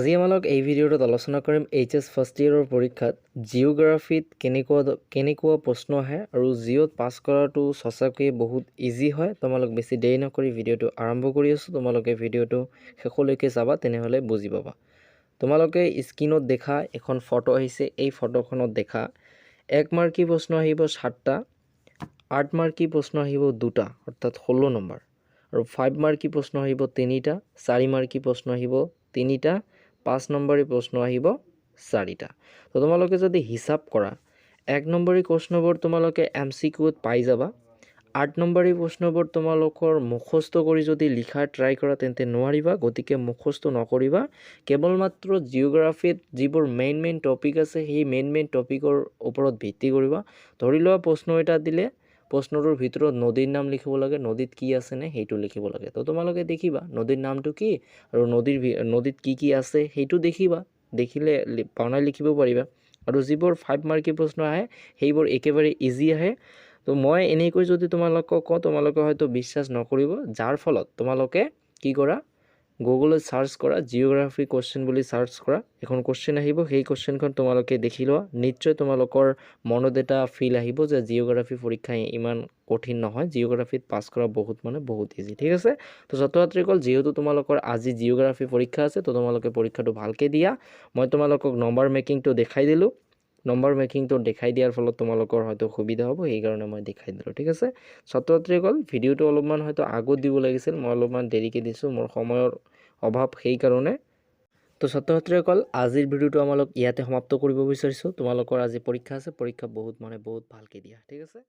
আজি আমালোক এই ভিডিঅ'টোত আলোচনা কৰিম এইচএছ ফাৰ্ষ্ট ইয়েৰৰ পৰীক্ষাত জিঅ'গ্ৰাফিত কেনেকুৱা প্ৰশ্ন আহে আৰু জিঅ'ত পাছ কৰাটো সঁচাকৈ বহুত ইজি হয়। তোমালোক বেছি দেৰি নকৰি ভিডিঅ'টো আৰম্ভ কৰি আছোঁ। তোমালোকে ভিডিঅ'টো শেষলৈকে চাবা, তেনেহ'লে বুজি পাবা। তোমালোকে স্ক্ৰীনত দেখা এখন ফটো আহিছে, এই ফটোখনত দেখা 1 মাৰ্কী প্ৰশ্ন আহিব 7টা, 8 মাৰ্কী প্ৰশ্ন আহিব 2টা অৰ্থাৎ 16 নম্বৰ, আৰু 5 মাৰ্কী প্ৰশ্ন আহিব 3টা, 4 মাৰ্কী প্ৰশ্ন আহিব 3টা, 5 নম্বৰী প্ৰশ্ন আহিব 4টা। তো তোমালোকে যদি হিচাপ কৰা 1 নম্বৰী প্ৰশ্নবোৰ তোমালোকে MCQত পাই যাবা। 8 নম্বৰী প্ৰশ্নবোৰ তোমালোকৰ মুখস্থ কৰি যদি লিখা ট্ৰাই কৰা তেন্তে নোৱাৰিবা, গতিকে মুখস্থ নকৰিবা। কেৱল মাত্ৰ জিঅ'গ্ৰাফিত যিবোৰ মেইন টপিক আছে সেই মেইন টপিকৰ ওপৰত ভিত্তি কৰিবা। ধৰি লোৱা প্ৰশ্ন এটা দিলে, প্ৰশ্নটোৰ ভিতৰত নদীৰ নাম লিখিব লাগে, নদীত কি আছে নে সেইটো লিখিব লাগে। তো তোমালোকে দেখিবা নদীৰ নামটো কি আৰু নদীত কি আছে সেইটো দেখিবা, দেখিলে বনাই লিখিব পাৰিবা। আৰু যিবোৰ 5 মাৰ্কী প্ৰশ্ন আহে সেইবোৰ একেবাৰে ইজি আহে। তো মই এনেকৈ যদি তোমালোকক কওঁ, তোমালোকে হয়তো বিশ্বাস নকৰিব, যাৰ ফলত তোমালোকে কি কৰা, গুগলত সাৰ্চ কৰা, জিঅ'গ্ৰাফি কোৱেশ্চন বুলি সাৰ্চ কৰা, এখন কোৱেশ্চন আহিব, সেই কোৱেশ্চনখন তোমালোকে দেখি লোৱা। নিশ্চয় তোমালোকৰ মনত এটা ফিল আহিব যে জিঅ'গ্ৰাফি পৰীক্ষা ইমান কঠিন নহয়, জিঅ'গ্ৰাফিত পাছ কৰা বহুত ইজি। ঠিক আছে। তো ছাত্ৰ ছাত্ৰীসকল, যিহেতু তোমালোকৰ আজি জিঅ'গ্ৰাফি পৰীক্ষা আছে, তো তোমালোকে পৰীক্ষাটো ভালকৈ দিয়া। মই তোমালোকক নম্বৰ মেকিংটো দেখাই দিলোঁ। নম্বৰ মেকিংটো দেখাই দিয়াৰ ফলত তোমালোকৰ হয়তো সুবিধা হ'ব, সেইকাৰণে মই দেখাই দিলোঁ। ঠিক আছে। ছাত্ৰ ছাত্ৰীসকল, ভিডিঅ'টো অলপমান হয়তো আগত দিব লাগিছিল, মই অলপমান দেৰিকৈ দিছোঁ, মোৰ সময়ৰ অভাৱ সেইকাৰণে। তো ছাত্ৰ ছাত্ৰীসকল, আজিৰ ভিডিঅ'টো আমালোক ইয়াতে সমাপ্ত কৰিব বিচাৰিছোঁ। তোমালোকৰ আজি পৰীক্ষা আছে, পৰীক্ষা বহুত ভালকৈ দিয়া। ঠিক আছে।